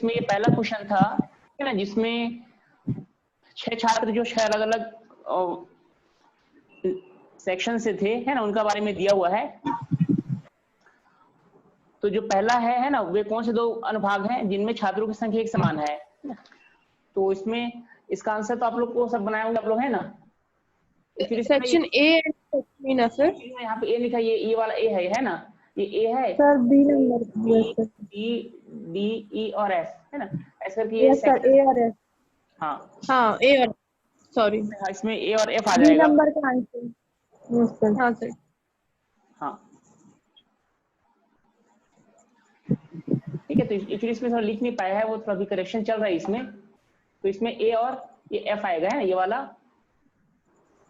इसमें ये पहला क्वेश्चन था है ना, जिसमें 6 छात्र जो 6 अलग अलग सेक्शन से थे है ना, उनका बारे में दिया हुआ है। तो जो पहला है ना, वे कौन से 2 अनुभाग हैं जिनमें छात्रों की संख्या एक समान है। तो इसमें इसका आंसर तो आप लोग को सब बनाए होंगे आप लोग, है ना। फिर section A and section B ना सर, यहाँ पे ए लिखा, ये वाला ए है ना, ये ए है sir B number D E और एफ है ना, ऐसा करके ये यस सर, ए और एफ। हाँ ए और सॉरी, इसमें ए और एफ आ बी जाएगा। नंबर का आंसर। Yes sir. हाँ सर। हाँ ठीक है, तो एक्चुअली इसमें थोड़ा लिख नहीं पाया है, वो थोड़ा अभी करेक्शन चल रहा है इसमें। तो इसमें ए और ये एफ आएगा, है ना, ये वाला।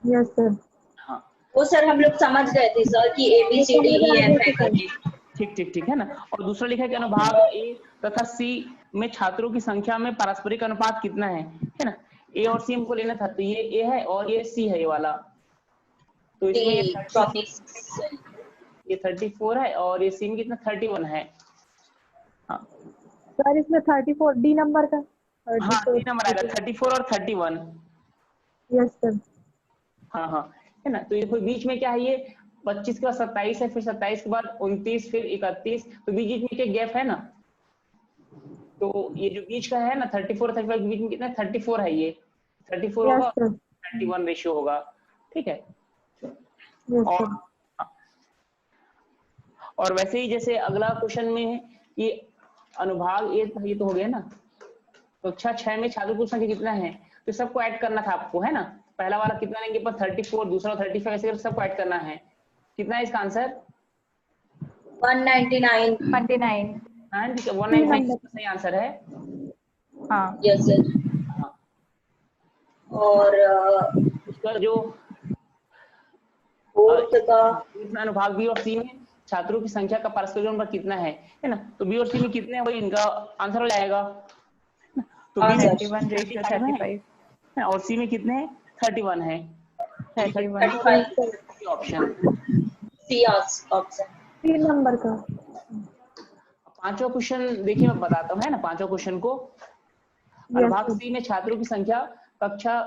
Yes sir. हाँ वो सर हम लोग समझ गए थे सर कि A B C D E F है करके। ठीक है ना। और दूसरा लिखा है कि अनुभाग ए तथा सी में छात्रों की संख्या में पारस्परिक अनुपात कितना है ना। ए और सी हमको लेना था, तो ये ए है और ये सी है, ये वाला। तो इसमें ये 34 है और ये सी में कितना 31 है। हाँ सर इसमें 34 डी नंबर का। हाँ डी नंबर आएगा 34 और 31। Yes sir. हाँ है ना। तो ये कोई बीच में क्या है, ये 25 के बाद 27 है, फिर 27 के बाद 29, फिर 31, तो बीच में क्या गैप है ना। तो ये जो बीच का है ना 34 और 35 के बीच में कितना 34 है, ये 34 होगा, 31 रेशियो होगा। ठीक है। और वैसे ही जैसे अगला क्वेश्चन में है, ये अनुभाग ये तो हो गया ना। तो कक्षा 6 में छात्रों की संख्या कितना है, तो सबको ऐड करना था आपको, है ना। पहला वाला कितना लेंगे पर 34, दूसरा 35, ऐसे करके सबको ऐड करना है। कितना है इसका आंसर 199 सही आंसर है। हाँ यस सर। और उसका जो अनुभाग बी और सी में छात्रों की संख्या का पारस्परिक अनुपात कितना है ना। तो बी और सी में कितने हैं, वही इनका आंसर हो जाएगा। तो बी में 31:35 और सी में कितने हैं 31 है। 35 ऑप्शन सी ऑप्शन 3 नंबर का। पांचवा क्वेश्चन देखिए मैं बताता हूँ, है ना। पांचवा क्वेश्चन को अनुभाग सी में छात्रों की संख्या कक्षा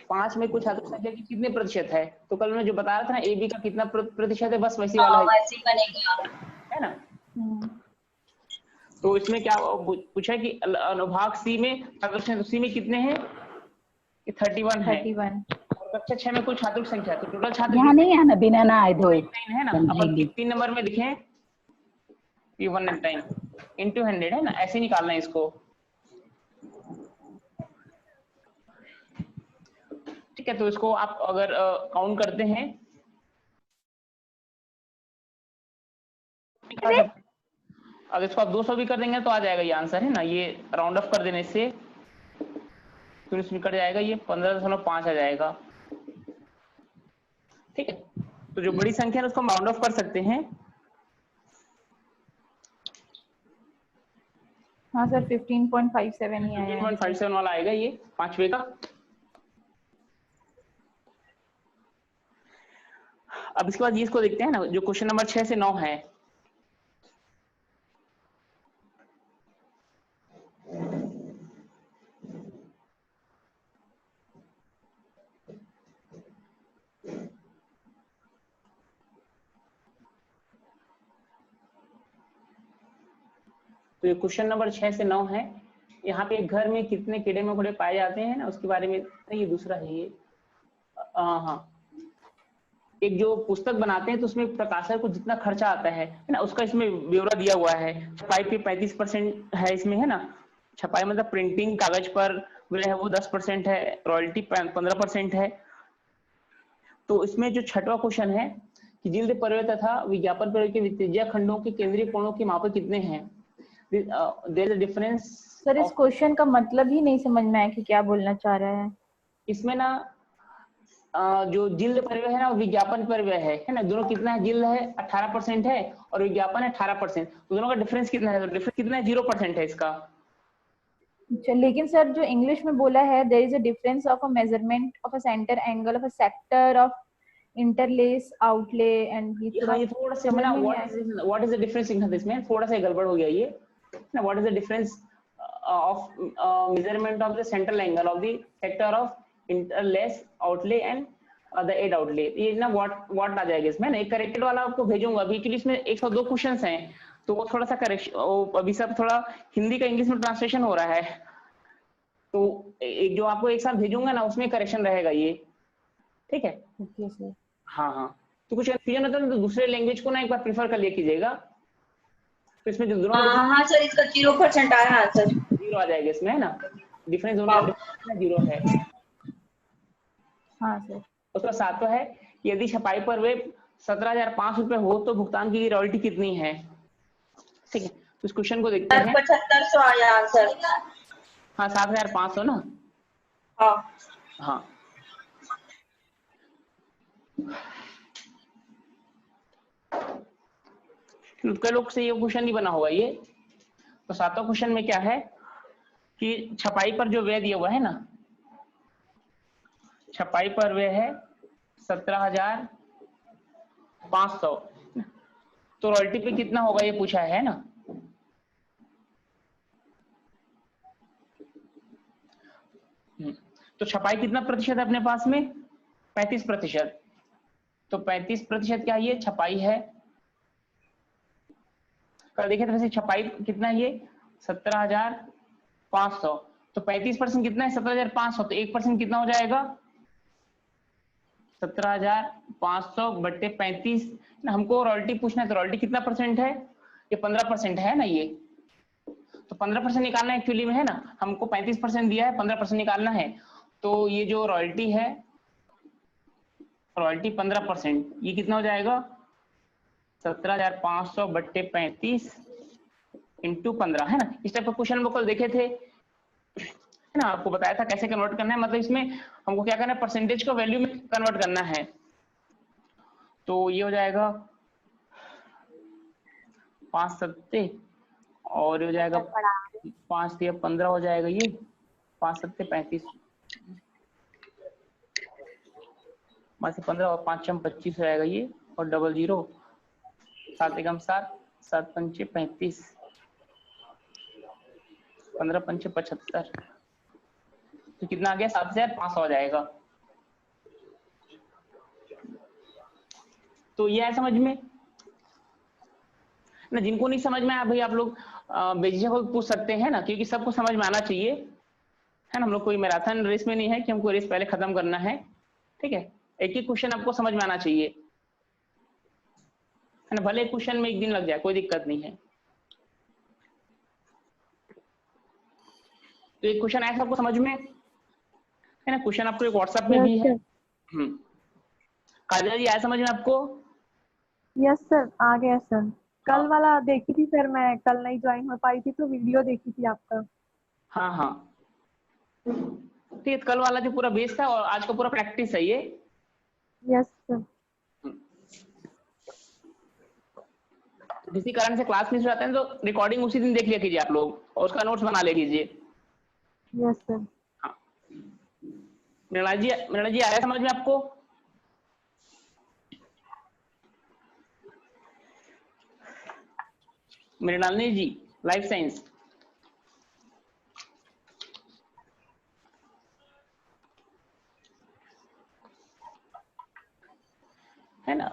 5 में कुल छात्रों की संख्या की कितने प्रतिशत है। तो कल मैं जो बता रहा था ना ए बी का कितना प्रतिशत है, बस वैसी वाला है ना। तो इसमें क्या पूछा कि अनुभाग सी में छात्रों सी में कितने हैं 31 है। और कक्षा 6 में कुल छात्रों की संख्या, तो टोटल छात्र यहाँ नहीं है ना, बिना ना आए धोए है ना। अपन 3 नंबर में लिखे 199 into 100 है ना, ऐसे निकालना है इसको। ठीक है, तो इसको आप अगर काउंट करते हैं अगर इसको आप 200 भी कर देंगे तो आ जाएगा ये आंसर, है ना। ये राउंड ऑफ कर देने से तो इसमें कट जाएगा, ये 15.5 आ जाएगा। ठीक है, तो जो बड़ी संख्या है उसको हम राउंड ऑफ कर सकते हैं। हाँ सर 15.57 ही आया है। 15.57 वाला आएगा ये पांचवे का। अब इसके बाद ये इसको देखते हैं ना, जो क्वेश्चन नंबर 6 से 9 है। तो ये क्वेश्चन नंबर 6 से 9 है। यहाँ पे घर में कितने कीड़े मकोड़े पाए जाते हैं ना, उसके बारे में ये दूसरा है ये। हाँ, एक जो पुस्तक बनाते हैं तो उसमें प्रकाशक को जितना खर्चा आता है ना, उसका इसमें ब्यौरा दिया हुआ है। छपाई पे 35% है इसमें, है ना। छपाई मतलब प्रिंटिंग कागज पर है वो 10% है, रॉयल्टी 15% है। तो इसमें जो छठवां क्वेश्चन है कि जिल्द पर्वे तथा विज्ञापन पर्वे के त्रिज्या खंडों के केंद्रीय कोणों के माप कितने हैं। There is a difference. सर इस क्वेश्चन का मतलब ही नहीं समझ में आया कि क्या बोलना चाह रहा है। इसमें ना जो जिल्द परिव्यय है ना, विज्ञापन परिव्यय है ना। दोनों कितना है, जिल्द है 18% है और विज्ञापन है 18%। तो दोनों का डिफरेंस कितना है, तो डिफरेंस कितना है 0% है इसका। अच्छा, लेकिन सर जो इंग्लिश में बोला है there is a difference of a measurement of a centre angle of a sector of interlace outlay and ये थोड़ा सा ना व्हाट इज द डिफरेंस लिखा था इसमें, थोड़ा सा गड़बड़ हो गया ये ना। What is the difference of measurement of the central angle of the sector of interlace outlay and the aid outlay. ये ना what आ जाएगा इसमें ना, एक करेक्टेड वाला आपको भेजूंगा अभी, क्योंकि इसमें 102 क्वेश्चंस हैं, तो वो थोड़ा सा करेक्शन, अभी सब थोड़ा हिंदी का इंग्लिश में ट्रांसलेशन हो रहा है, तो एक जो आपको एक साथ भेजूंगा ना उसमें करेक्शन रहेगा ये, ठीक है? Okay sir. हाँ हाँ, तो कुछ कंफ्यूजन होता है तो दूसरे लैंग्वेज को ना एक बार प्रेफर कर लिया कीजिएगा, तो इसमें जो दोनों हाँ सर, इसका 0% आ रहा है सर। 0 आ जाएगा इसमें, है ना? डिफरेंस दोनों 0 है। हाँ सर। उसका 7 तो है, यदि छपाई पर वे 17,500 रुपए हो तो भुगतान की रॉयल्टी कितनी है? ठीक है, तो इस क्वेश्चन को देखते हैं। 7500 आया आंसर। हाँ 7,500 ना। हाँ हाँ कई लोग से ये क्वेश्चन नहीं बना होगा ये, तो 7वां क्वेश्चन में क्या है कि छपाई पर जो व्यय दिया हुआ है ना, छपाई पर व्यय है 17,500, तो रॉयल्टी पे कितना होगा ये पूछा है ना। तो छपाई कितना प्रतिशत है अपने पास में? 35%। तो 35% क्या ये छपाई है? कल देखे तो वैसे छपाई कितना है ये 17,500, तो 35% कितना है 17,500, तो 1% कितना हो जाएगा 17,500 बट्टे 35 ना। हमको रॉयल्टी पूछना है, तो रॉयल्टी कितना परसेंट है? ये 15% है ना ये, तो 15% निकालना है एक्चुअली में, है ना? हमको 35% दिया है, 15% निकालना है, तो ये जो रॉयल्टी है, रॉयल्टी 15%, ये कितना हो जाएगा 17,500 बट्टे 35 इंटू 15, है ना? इस टाइप का क्वेश्चन हम लोग कल देखे थे, है ना? आपको बताया था कैसे कन्वर्ट करना है, मतलब इसमें हमको क्या करना है, परसेंटेज को वैल्यू में कन्वर्ट करना है। तो ये हो जाएगा 5 सत्ते और हो जाएगा 5 से 15 हो जाएगा, ये 5 सत्ते 35, 5 से 15 और 5 25 हो जाएगा ये, और डबल 0, 7 एकम 7, 7 पंचे 35, 15 पंचे 75, तो कितना आ गया 7,500 हो जाएगा। तो ये है समझ में ना। जिनको नहीं समझ में आया भाई आप लोग बेझिझक होकर पूछ सकते हैं ना, क्योंकि सबको समझ में आना चाहिए, है ना? हम लोग कोई मैराथन रेस में नहीं है कि हमको रेस पहले खत्म करना है, ठीक है? एक ही क्वेश्चन आपको समझ में आना चाहिए, है ना? भले क्वेश्चन में 1 दिन लग जाए, कोई दिक्कत नहीं है। तो एक क्वेश्चन आया सबको समझ में, है ना? क्वेश्चन आपको एक व्हाट्सएप में भी है। काजल जी आया समझ में आपको? यस सर, आ गया सर। कल वाला देखी थी सर, मैं कल नहीं ज्वाइन हो पाई थी तो वीडियो देखी थी आपका। हाँ हाँ ठीक है, कल वाला जो पूरा बेस था और आज का पूरा प्रैक्टिस है ये। Yes sir. किसी कारण से क्लास मिस हो जाता है तो रिकॉर्डिंग उसी दिन देख लिया कीजिए आप लोग, और उसका नोट्स बना ले कीजिए। Yes sir. हाँ मृणाल जी आया समझ में आपको? मृणालिनी जी, लाइफ साइंस। है ना?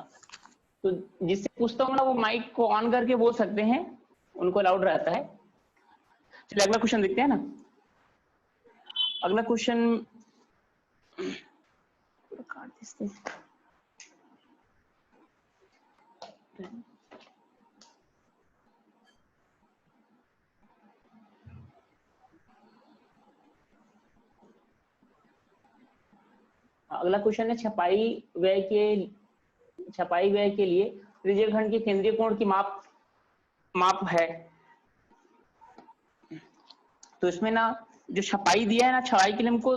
तो जिससे पूछता हूँ ना वो माइक को ऑन करके बोल सकते हैं, उनको अलाउड रहता है। चलिए अगला क्वेश्चन देखते हैं ना। अगला क्वेश्चन अगला क्वेश्चन है छपाई व्यय के लिए त्रिज्यीय खंड के केंद्रीय कोण की माप है। तो इसमें ना जो छपाई दिया है ना, छपाई के लिए हमको,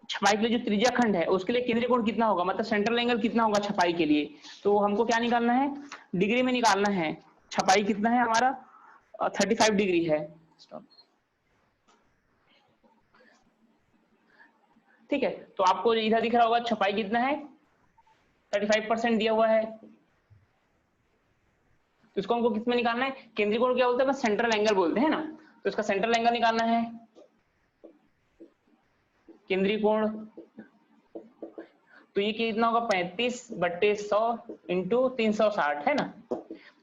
छपाई के लिए जो त्रिज्यीय खंड है उसके लिए केंद्रीय कोण कितना होगा, मतलब सेंट्रल एंगल कितना होगा छपाई के लिए, तो हमको क्या निकालना है, डिग्री में निकालना है। छपाई कितना है हमारा 35 डिग्री है। ठीक है, तो आपको इधर दिख रहा होगा छपाई कितना है 35% दिया हुआ है, तो इसको हमको किसमें निकालना है, केंद्रीय कोण क्या बोलते हैं, बस सेंट्रल एंगल बोलते हैं ना। तो इसका सेंट्रल एंगल निकालना है, केंद्रीय कोण। तो ये कितना होगा 35/100 इंटू 360 है ना।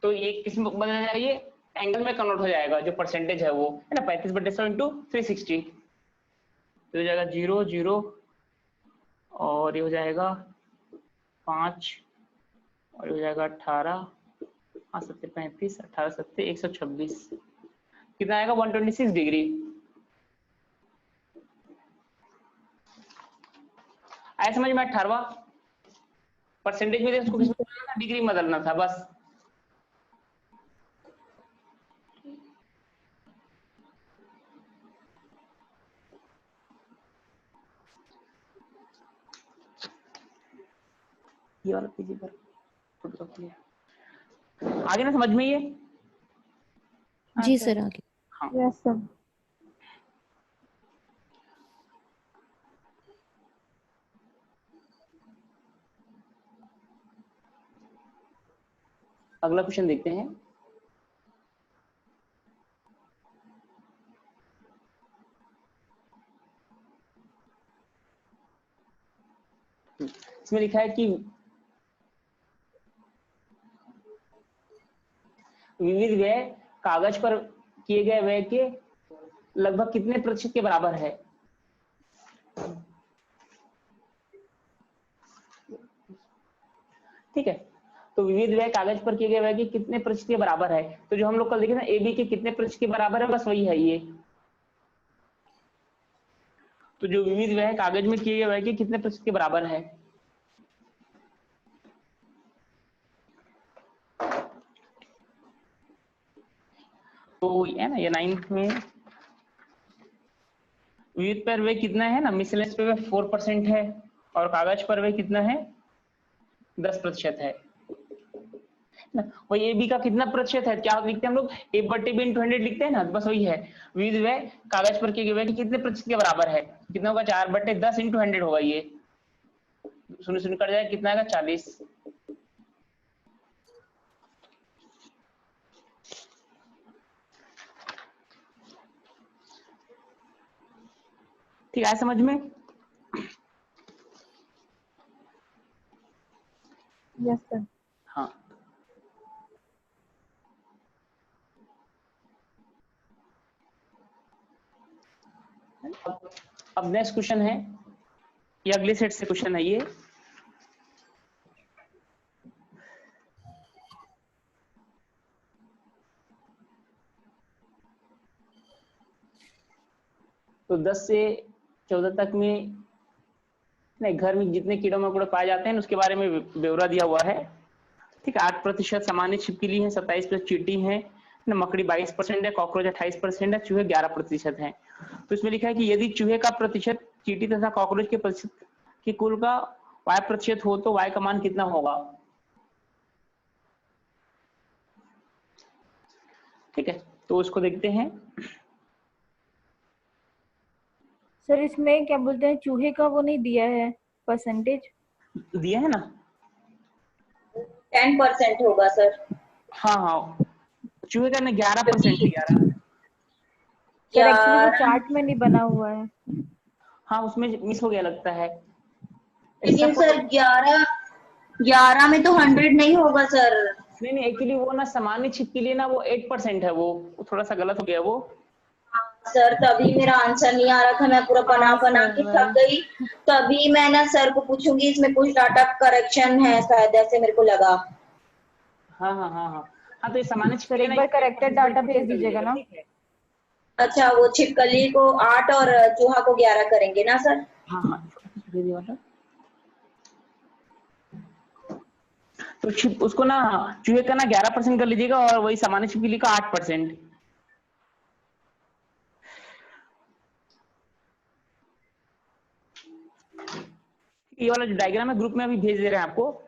तो ये किसमें बदल जाएगा, ये एंगल में कन्वर्ट हो जाएगा, जो परसेंटेज है वो है ना 35/100 इंटू 360। तो हो जाएगा 0 0 और ये हो जाएगा 5 और ये हो जाएगा 18, हाँ 7 35, 18 7 126, कितना आएगा 126 डिग्री। आया समझ में? 18वां परसेंटेज में इसको किसमें बदलना था, डिग्री में बदलना था बस। ये वाला पेज पर आगे ना समझ में ये? जी सर आगे। हाँ यस सर। अगला क्वेश्चन देखते हैं। इसमें लिखा है कि विविध व्यय कागज पर किए गए व्यय के लगभग कितने प्रतिशत के बराबर है। ठीक है, तो विविध व्यय कागज पर किए गए व्यय के कितने प्रतिशत के बराबर है। तो जो हम लोग कल देखे ना AB के कितने प्रतिशत के बराबर है, बस वही है ये। तो जो विविध व्यय कागज में किए गए व्यय के कितने प्रतिशत के बराबर है। तो है ना ये 9th में विविध पर व्यय कितना है ना, मिसलेनियस पे 4% है और कागज पर व्यय कितना है 10% है ना। वही AB का कितना प्रतिशत है, क्या लिखते हैं हम लोग A/B × 100 लिखते हैं ना, बस वही है। विविध व्यय कागज पर किए गए व्यय के कितने प्रतिशत के बराबर है, कितना होगा 4/10 × 100 होगा। ये शून्य शून्य कट जाएगा, कितना आएगा 40। ठीक है समझ में? Yes sir. हाँ अब नेक्स्ट क्वेश्चन है, ये अगले सेट से क्वेश्चन है ये। तो 10 से 14 तक में नहीं, घर में जितने कीड़े मकोड़े पाए जाते हैं उसके बारे में ब्यौरा दिया हुआ है। ठीक है, 8% सामान्य छिपकली है, 27% चींटी है, मकड़ी 22% है, कॉकरोच 28% है, चूहे 11% है। तो इसमें लिखा है कि यदि चूहे का प्रतिशत चींटी तथा कॉकरोच के प्रतिशत के कुल का y प्रतिशत हो तो y का मान कितना होगा। ठीक है, तो उसको देखते हैं। सर इसमें क्या बोलते हैं, चूहे का वो नहीं दिया है परसेंटेज। दिया है ना 10% होगा सर। हाँ हाँ, चूहे का ना 11% दिया रहा है। सर एक्चुअली वो चार्ट में नहीं बना हुआ है। हाँ उसमें मिस हो गया लगता है। लेकिन सर 11 में तो 100 नहीं होगा सर। नहीं एक्चुअली वो ना सामान्य छिप के लिए ना वो 8% है, वो थोड़ा सा गलत हो गया वो। सर तभी मेरा आंसर नहीं आ रहा था, मैं पूरा बना बना के थक गई। तभी मैं ना सर को पूछूंगी इसमें कुछ डाटा करेक्शन है शायद, ऐसे मेरे को लगा। हाँ हाँ हाँ हाँ हाँ, तो ये सामान्य छिप एक बार करेक्टेड डाटा भेज दीजिएगा ना। अच्छा वो छिपकली को 8 और चूहा को 11 करेंगे ना सर। हाँ हाँ तो छिप उसको ना चूहे का ना 11% कर लीजिएगा और वही सामान्य छिपकली का 8%। ये वाला जो डायग्राम है ग्रुप में अभी भेज दे रहे हैं आपको।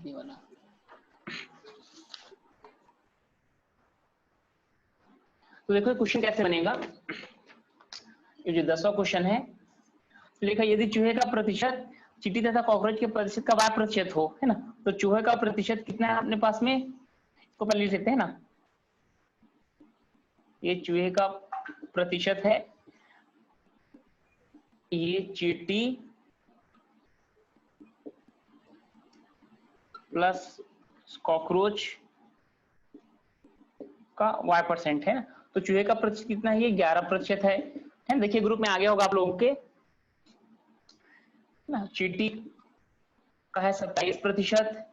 ये वाला तो देखो क्वेश्चन कैसे बनेगा। ये जो 10वां क्वेश्चन है, तो लिखा यदि चूहे का प्रतिशत चींटी तथा कॉकरोच के प्रतिशत का y प्रतिशत हो, है ना, तो चूहे का प्रतिशत कितना है अपने पास में, इसको पहले लिख लेते हैं ना। ये चूहे का प्रतिशत है, ये चींटी प्लस कॉकरोच का y% है ना। तो चूहे का प्रतिशत कितना है, ये 11% है ना। देखिए ग्रुप में आ गया होगा आप लोगों के ना। चींटी का है 27%,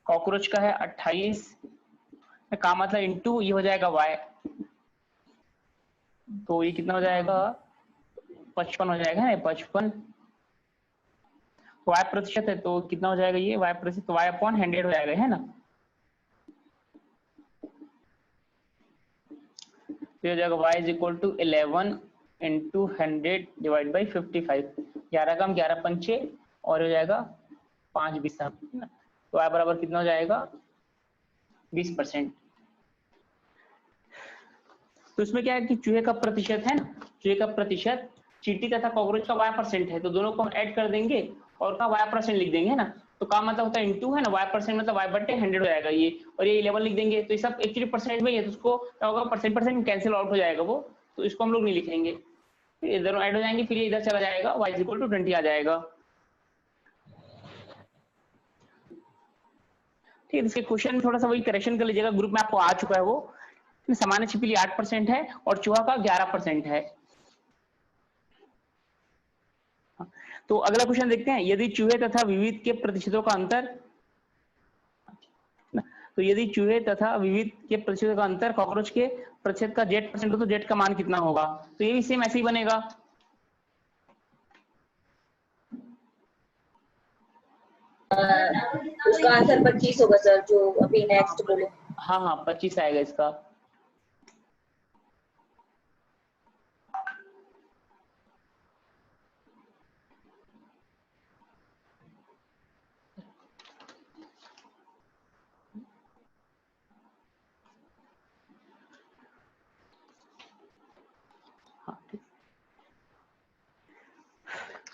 कॉकरोच का है 28 का, मतलब इंटू ये हो जाएगा y, तो ये कितना हो जाएगा 55 हो जाएगा ना, 55 y प्रतिशत है, तो कितना हो जाएगा ये y प्रतिशत, तो y/100 हो जाएगा, है ना। तो हो जाएगा y = 11 × 100 / 55, 11 कम 11 पंचे और हो जाएगा 5 20, तो y बराबर कितना हो जाएगा 20%। तो इसमें क्या है कि चूहे का प्रतिशत है ना, चूहे का प्रतिशत चींटी तथा कॉकरोच का y% है, तो दोनों को हम ऐड कर देंगे और का y% लिख देंगे, है ना। तो का मतलब होता है इंटू, है ना, y% मतलब y/100 हो जाएगा ये, और ये 11 लिख देंगे। तो ये सब एक्चुअली परसेंट में ही है, तो उसको क्या होगा, परसेंट कैंसिल आउट हो जाएगा वो, तो इसको हम लोग नहीं लिखेंगे, फिर ये दोनों ऐड हो जाएंगे, फिर ये इधर चला जाएगा, y = 20 आ जाएगा। ठीक है, इसके क्वेश्चन में थोड़ा सा वही करेक्शन कर लीजिएगा, ग्रुप में आपको आ चुका है वो। सामान्य छिपकली 8% है और चूहा का 11% है। तो अगला क्वेश्चन देखते हैं, यदि चूहे तथा विविध के प्रतिशतों का अंतर, तो यदि चूहे तथा विविध के प्रतिशतों का अंतर कॉकरोच के प्रतिशत का z% हो, तो z का मान कितना होगा। तो ये भी सेम ऐसे ही बनेगा। उसका आंसर 25 होगा सर, जो अभी नेक्स्ट बोले। हाँ हाँ 25 आएगा इसका।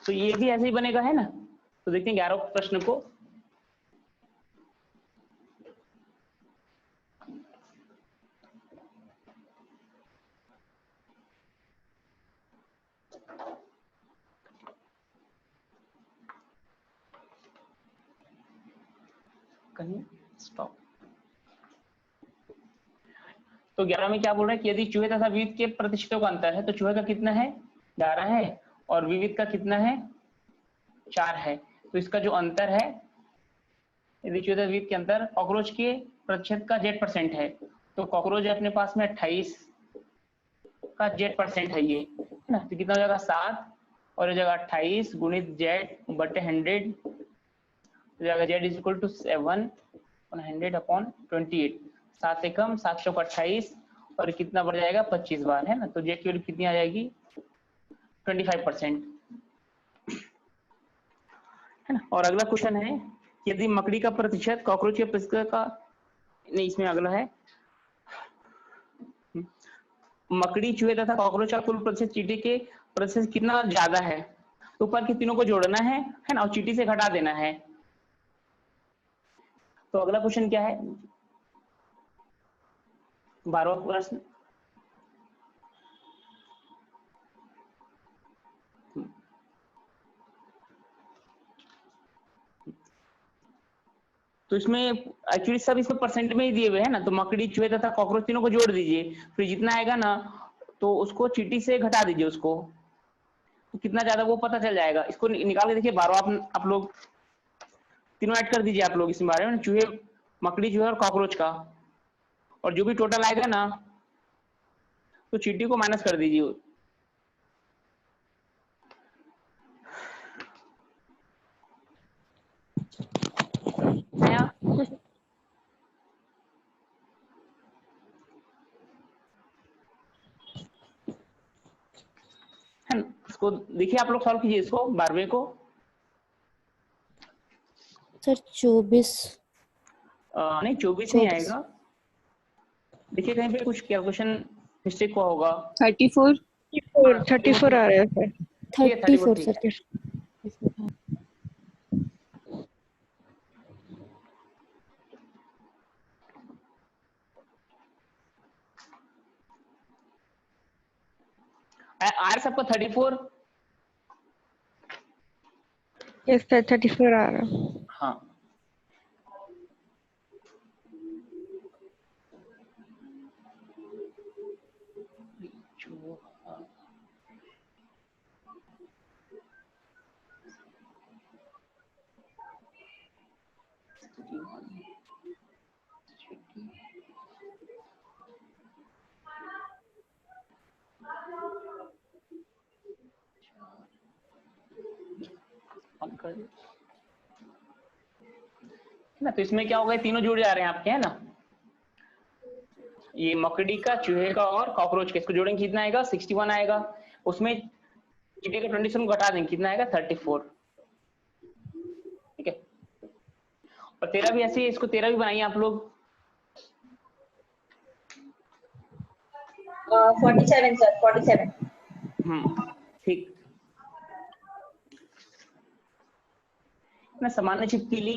तो ये भी ऐसे ही बनेगा, है ना। तो देखते हैं 11वें प्रश्न को। कहीं स्टॉप। तो 11 में क्या बोल रहा है कि यदि चूहे तथा विविध के प्रतिशतों का अंतर है, तो चूहे का कितना है 11 है और विविध का कितना है 4 है। तो इसका जो अंतर है, यदि चूहे तथा विविध के अंतर कॉकरोच के प्रतिशत का z% है, तो कॉकरोच अपने पास में 28 का z% है ये, है ना। तो कितना हो जाएगा 7 और हो जाएगा 28 गुणित z/100 हो जाएगा z = 7 100/28। 7 से कम 7 चौक 28 और कितना बढ़ जाएगा 25 बार, है ना। तो z की वैल्यू कितनी आ जाएगी 25%, है ना। और अगला क्वेश्चन है, यदि मकड़ी का प्रतिशत कॉकरोच के प्रतिशत का, नहीं इसमें अगला है, मकड़ी चूहे तथा कॉकरोच का कुल प्रतिशत चींटी के प्रतिशत कितना ज्यादा है। तो ऊपर के तीनों को जोड़ना है ना, और चींटी से घटा देना है। तो अगला क्वेश्चन क्या है 12वां प्रश्न। तो इसमें एक्चुअली सब इसमें परसेंट में ही दिए हुए हैं ना। तो मकड़ी चूहे तथा कॉकरोच तीनों को जोड़ दीजिए, फिर जितना आएगा ना तो उसको चींटी से घटा दीजिए उसको, तो कितना ज्यादा वो पता चल जाएगा। इसको निकाल के देखिए 12वां आप लोग तीनों ऐड कर दीजिए आप लोग इसमें बारे में, चूहे मकड़ी चूहे और कॉकरोच का, और जो भी टोटल आएगा ना तो चींटी को माइनस कर दीजिए। है ना, इसको देखिए आप लोग सॉल्व कीजिए इसको 12वें को। सर 24 नहीं 24 नहीं आएगा, देखिए कहीं पे कुछ कैलकुलेशन मिस्टेक हुआ होगा। 34 34 आ रहा है सर। ठीक है 34 34 ठीक है। सर। आर सबको 34। यस सर 34 आ रहा है। हाँ कर दो ना, तो इसमें क्या होगा, तीनों जुड़ जा रहे हैं आपके, है ना। ये मकड़ी का, चूहे का और कॉकरोच का, इसको जोड़ेंगे कितना आएगा 61 आएगा। उसमें चींटी का 27 को घटा देंगे, कितना आएगा 34। ठीक है, और 13 भी ऐसे ही, इसको 13 भी बनाइए आप लोग। 47 सर 47। ठीक ना। सामान्य छिपकली,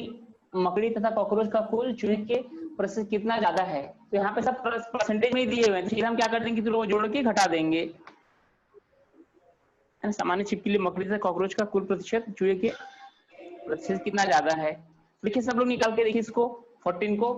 मकड़ी तथा कॉकरोच का कुल चूहे के प्रतिशत कितना ज्यादा है, तो यहाँ पे सब परसेंटेज में ही दिए हुए हैं, तो फिर हम क्या कर देंगे, तो जोड़ के घटा देंगे। सामान्य छिपकली, मकड़ी तथा कॉकरोच का कुल प्रतिशत चूहे के प्रतिशत कितना ज्यादा है। देखिए सब लोग निकाल के देखिए इसको 14 को।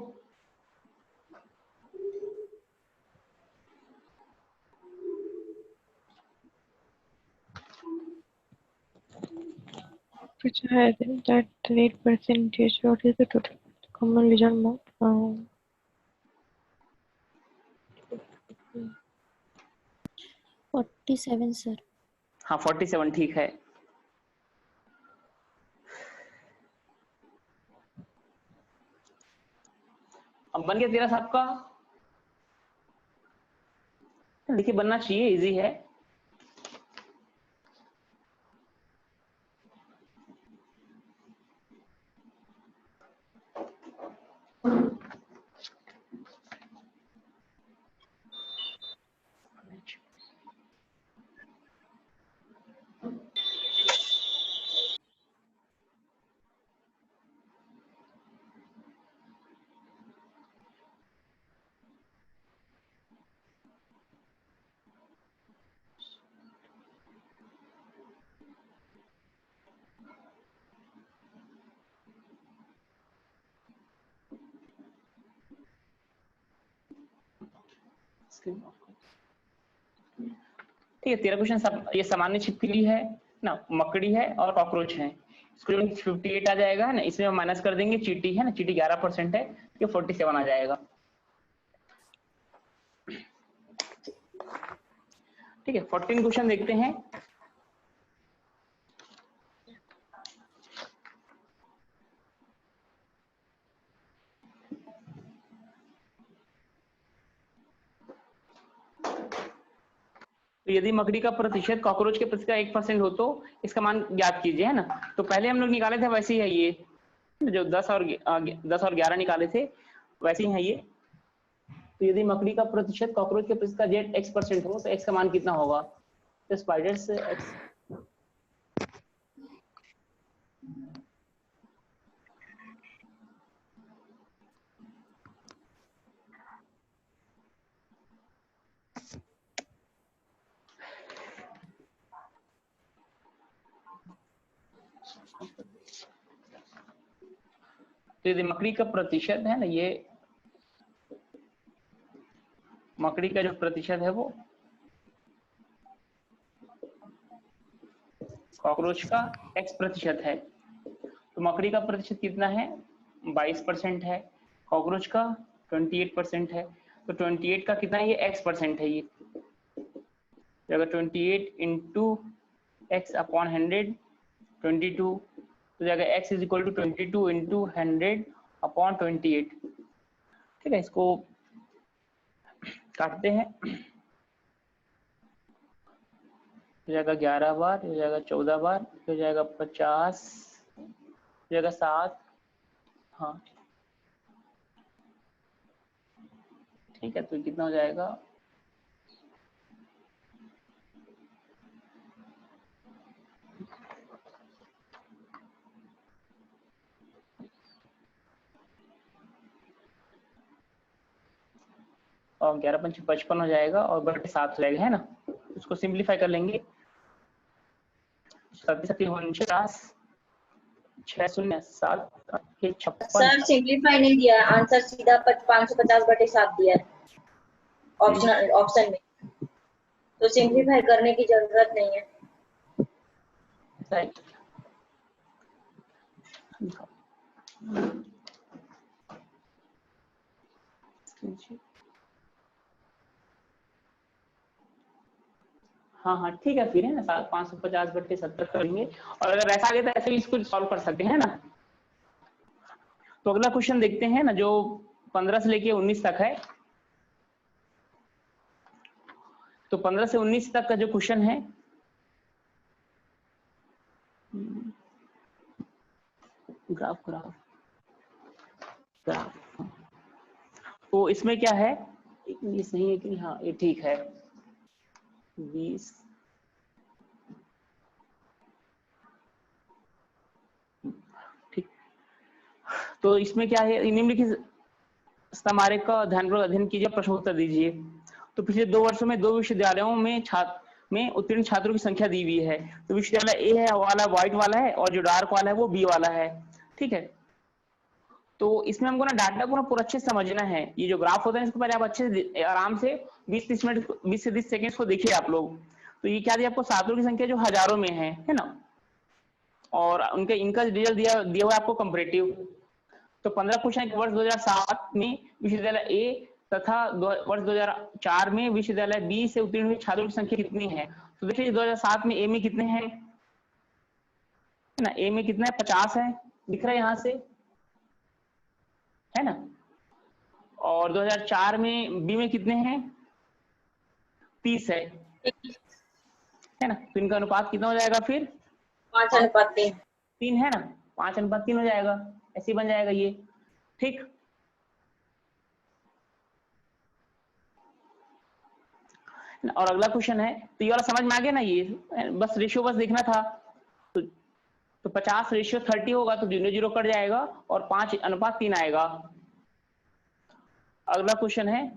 Which has that 8%. What is the total common lesion amount? 47 sir. हाँ 47 ठीक है। अब बन गया 13 सबका। देखिए बनना चाहिए, इजी है। ठीक है, 13 क्वेश्चन सब। ये सामान्य छिपकली है ना, मकड़ी है और कॉकरोच है, इसको 58 आ जाएगा, है ना। इसमें हम माइनस कर देंगे चींटी, है ना, चींटी 11% है, ये 47 आ जाएगा। ठीक है, 14 क्वेश्चन देखते हैं। तो यदि मकड़ी का प्रतिशत कॉकरोच के प्रतिशत का 1% हो तो इसका मान ज्ञात कीजिए, है ना। तो पहले हम लोग निकाले थे वैसे ही है ये, जो 10 और 11 निकाले थे वैसे ही है ये। तो यदि मकड़ी का प्रतिशत कॉकरोच के प्रतिशत का जेड x% हो तो x का मान कितना होगा, तो स्पाइडर्स x। तो यदि मकड़ी का प्रतिशत है ना, ये मकड़ी का जो प्रतिशत है वो कॉकरोच का x% है, तो मकड़ी का प्रतिशत कितना है 22% है, कॉकरोच का 28% है। तो 28 का कितना है, ये x% है, ये अगर 28 इंटू एक्स अपॉन 100 22, तो जाएगा x is equal to 22 into 100 upon 28। ठीक है, इसको काटते हैं, हो जाएगा 11 बार, हो जाएगा 14 बार, हो जाएगा 50, हो जाएगा 7। हाँ ठीक है, तो कितना हो जाएगा? और 11 पंच 55 हो जाएगा और बटे 7 हो जाएगा, है ना। उसको सिंप्लीफाई कर लेंगे। 57 6 0 7 56। सर सिंप्लीफाई नहीं दिया, आंसर सीधा 550/7 दिया है ऑप्शन में, तो सिंप्लीफाई करने की जरूरत नहीं है। राइट। हाँ हाँ ठीक है, फिर है ना 550/70 करेंगे। और अगर ऐसा आगे तो ऐसे भी इसको सॉल्व कर सकते हैं ना। तो अगला क्वेश्चन देखते हैं ना, जो 15 से लेके 19 तक है। तो 15 से 19 तक का जो क्वेश्चन है, ग्राफ ग्राफ ग्राफ, तो इसमें क्या है, ये सही है कि हाँ ये ठीक है। 20 ठीक। तो इसमें क्या है, निम्नलिखित स्तमारक का ध्यानपूर्वक अध्ययन कीजिए, प्रश्नोत्तर दीजिए। तो पिछले 2 वर्षों में 2 विश्वविद्यालयों में उत्तीर्ण छात्रों की संख्या दी हुई है। तो विश्वविद्यालय ए है वाला व्हाइट वाला है, और जो डार्क वाला है वो बी वाला है। ठीक है, तो इसमें हमको ना डाटा को ना पूरा अच्छे से समझना है। ये जो ग्राफ होता है इसको पहले आप अच्छे से आराम से 20 से 30 सेकंड को देखिए आप लोग। तो ये क्या दिया आपको, छात्रों की संख्या जो हजारों में है ना। और उनके इनका रिजल्ट दिया हुआ है आपको कंपैरेटिव। तो 15 क्वेश्चन वर्ष 2007 में विश्वविद्यालय ए तथा वर्ष 2004 में विश्वविद्यालय बी से उत्तीर्ण हुए छात्रों की संख्या कितनी है। तो देखिए 2007 में ए में कितने हैं, है ना, ए में कितना है 50 है, दिख रहा है यहाँ से, है ना। और 2004 में बी में कितने हैं 30 है ना। तो इनका अनुपात कितना हो जाएगा फिर 5:3 है ना, 5:3 हो जाएगा, ऐसे ही बन जाएगा ये। ठीक, और अगला क्वेश्चन है, तो ये वाला समझ में आ गया ना, ये बस रेशियो बस देखना था। तो 50:30 होगा तो 0 0 कट जाएगा और 5:3 आएगा। अगला क्वेश्चन है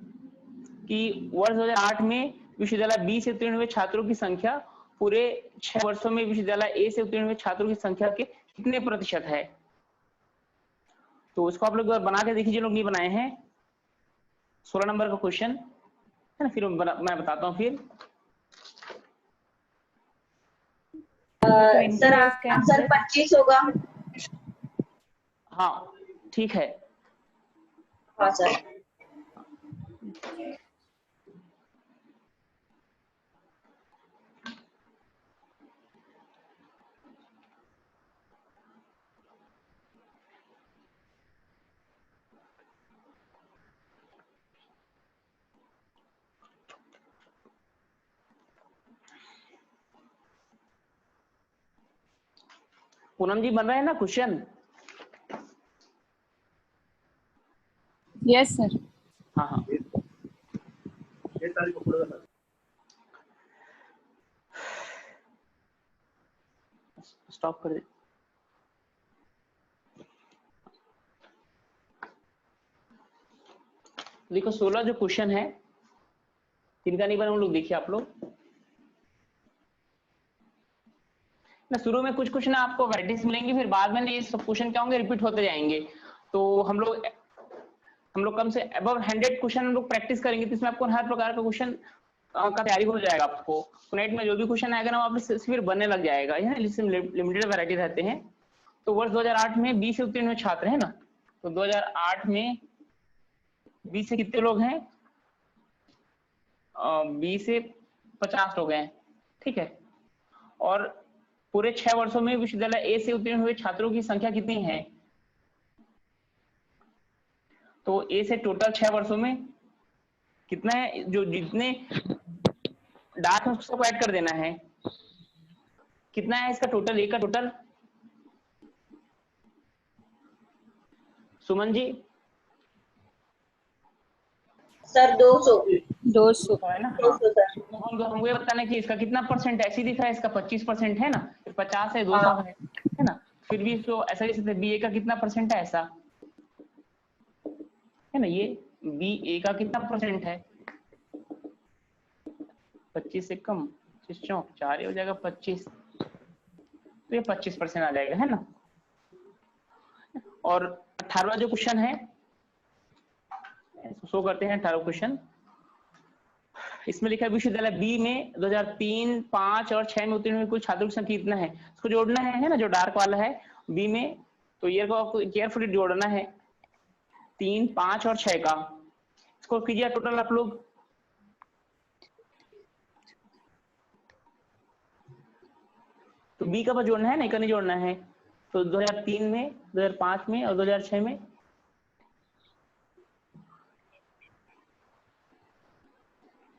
कि वर्ष 2008 में विश्वविद्यालय बी से उत्तीर्ण हुए छात्रों की संख्या पूरे 6 वर्षों में विश्वविद्यालय ए से उत्तीर्ण हुए छात्रों की संख्या के कितने प्रतिशत है। तो उसको आप लोग बना के देखिए, जो लोग नहीं बनाए हैं। 16 नंबर का क्वेश्चन है ना, फिर मैं बताता हूँ फिर। सर आंसर 25 होगा। हाँ ठीक है। हाँ सर। पूनम जी बन रहा है ना क्वेश्चन? Yes sir. हाँ हाँ स्टॉप कर दे। देखो 16 जो क्वेश्चन है, जिनका नहीं बना उन लोग देखिए आप लोग ना। शुरू में कुछ क्वेश्चन आपको वैराइटीज मिलेंगी, फिर बाद में ये सब क्वेश्चन क्या होंगे, रिपीट होते जाएंगे। तो हम लोग कम से अबव 100 क्वेश्चन हम लोग प्रैक्टिस करेंगे, तो इसमें आपको हर प्रकार का क्वेश्चन का तैयारी हो जाएगा। आपको नेट में जो भी क्वेश्चन आएगा ना, वो फिर बनने लग जाएगा। लिमिटेड वैरायटी रहते हैं। तो वर्ष 2008 में 20 से उत्तीर्ण हुए छात्र है ना। तो 2008 में 20 से कितने लोग हैं, 20 से 50 लोग हैं। ठीक है, और पूरे 6 वर्षों में विश्वविद्यालय ए से उत्तीर्ण हुए छात्रों की संख्या कितनी है। तो ए से टोटल 6 वर्षों में कितना है, जो जितने डार्क है उसको ऐड कर देना है। कितना है इसका टोटल, ए का टोटल? सुमन जी सर 200 200 है ना? 200 सर। तो हमको ये बताना है कि इसका कितना परसेंट ऐसे दिखा है, इसका 25% है ना, 50 है, 200 हाँ। है ना, फिर भी इसको ऐसा लिख सकते हैं बीए का कितना परसेंट है ऐसा, है ना, ये बीए का कितना परसेंट है, 25 से कम, 25 चौक 4 हो जाएगा 25, तो ये 25% आ जाएगा, है ना। और 18वां जो क्वेश्चन है, शो करते हैं 18वां क्वेश्चन। इसमें लिखा है विश्वविद्यालय बी में 2003, 5 और 6 में उत्तीर्ण हुए कुल छात्रों की संख्या कितना है, इसको जोड़ना है ना, जो डार्क वाला है बी में, तो ईयर को केयरफुली जोड़ना है, 3, 5 और 6 का, इसको कीजिए टोटल आप लोग। तो बी का बस जोड़ना है, नहीं का नहीं जोड़ना है, तो 2003 में, 2005 में और 2006 में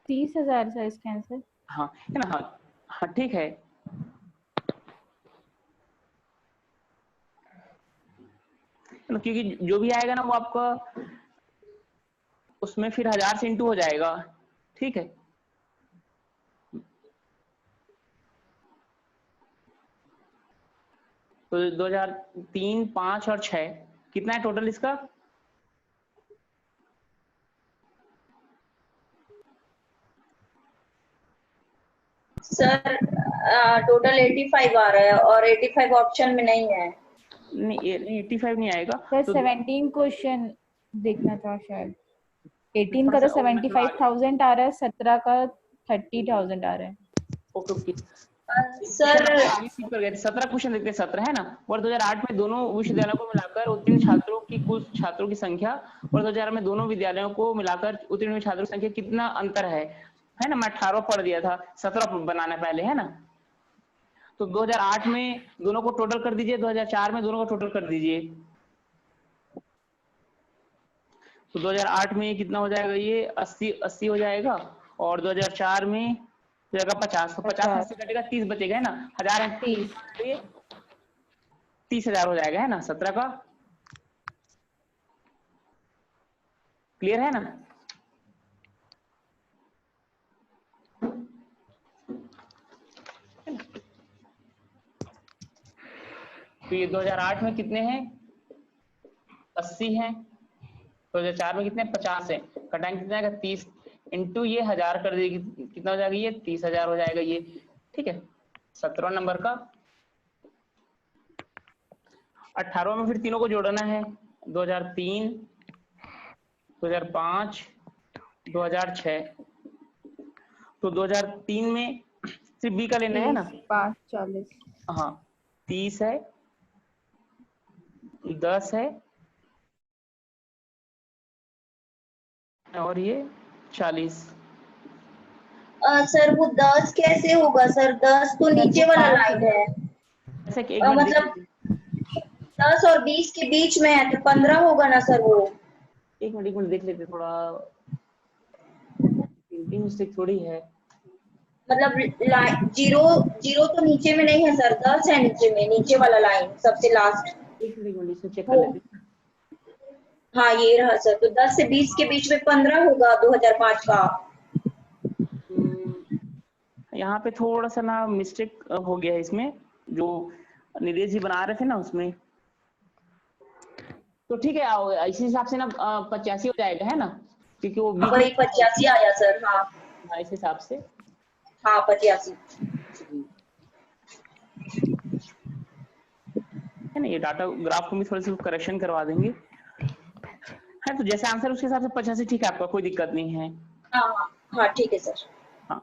30,000 सर इसका आंसर। हाँ है ना, हाँ हाँ ठीक है। क्योंकि जो भी आएगा ना वो आपका उसमें फिर 1000 से इंटू हो जाएगा, ठीक है। तो 2003, 5 और 6 कितना है टोटल इसका, सर टोटल 85 आ रहा है और 85 ऑप्शन में नहीं है। नहीं 85 नहीं आएगा सर तो 17 क्वेश्चन देखना था शायद। 18 का तो 75,000 आ रहा है, 17 का 30,000 आ रहा है। ओके ओके सर 17 क्वेश्चन देखते हैं, 17 है ना। वर्ष 2008 में दोनों विश्वविद्यालयों को मिलाकर उत्तीर्ण छात्रों की कुल छात्रों की संख्या, वर्ष 2000 में दोनों विद्यालयों को मिलाकर उत्तीर्ण हुए छात्रों की संख्या कितना अंतर है ना। मैं 18 पढ़ दिया था, 17 बनाना पहले, है ना। तो 2008 में दोनों को टोटल कर दीजिए, 2004 में दोनों को टोटल कर दीजिए। तो 2008 में कितना हो जाएगा, ये 80 हो जाएगा, और 2004 में हो जाएगा 50, तो 50 में से कटेगा 30 बचेगा, है ना। 1000 है 30, 30,000 हो जाएगा, है ना। 17 का क्लियर है ना। तो ये 2008 में कितने हैं, 80 हैं, 2004 में कितने 50 है, कटाएंगे कितना आएगा 30, इंटू ये 1000 कर देगी, कितना हो जाएगा ये 30,000 हो जाएगा ये, ठीक है। 17 नंबर का। 18 में फिर तीनों को जोड़ना है, 2003, 2005, 2006। तो 2003 में सिर्फ बी का लेना है ना, 5, 40। हाँ 30 है, 10 है और ये 40। सर वो 10 कैसे होगा सर, 10 तो नीचे वाला लाइन है, जैसे कि एक मिनट मतलब 10 और 20 के बीच में है, तो 15 होगा ना सर वो। एक मिनट देख लेते, थोड़ा प्रिंटिंग मिस्टेक थोड़ी है, मतलब लाइन जीरो तो नीचे में नहीं है सर, 10 है नीचे में, नीचे वाला लाइन सबसे लास्ट। एक मिनट इसे चेक कर लेते। हाँ ये रहा सर, तो 10 से 20 के बीच में 15 होगा 2005 का। यहाँ पे थोड़ा सा ना मिस्टेक हो गया है इसमें, जो नीरज जी बना रहे थे ना उसमें, तो ठीक है इसी हिसाब से ना 85 हो जाएगा, है ना, क्योंकि वो वही 85 आया सर। हाँ इस हिसाब से, हाँ 85 है ना। ये डाटा ग्राफ को भी थोड़ी सी करेक्शन करवा देंगे, है। तो जैसे आंसर उसके हिसाब से 85 ठीक है, आपका कोई दिक्कत नहीं है। हाँ ठीक है सर। हाँ,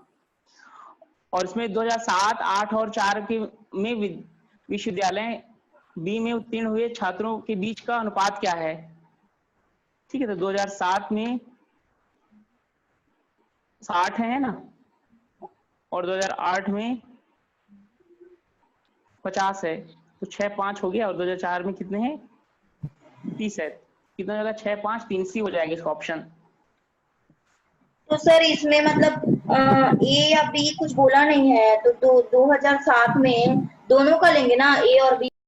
और इसमें 2007, 8 और 4 के में विश्वविद्यालय बी में उत्तीर्ण हुए छात्रों के बीच का अनुपात क्या है, ठीक है। तो 2007 में 60 है ना, और 2008 में 50 है, तो 6, 5 हो गया, और 2004 में कितने हैं 30 है, कितना हो जाएगा 6, 5, 3 सी हो जाएगा इसका ऑप्शन। तो सर इसमें मतलब ए या बी कुछ बोला नहीं है, तो 2007 में दोनों का लेंगे ना, ए और बी।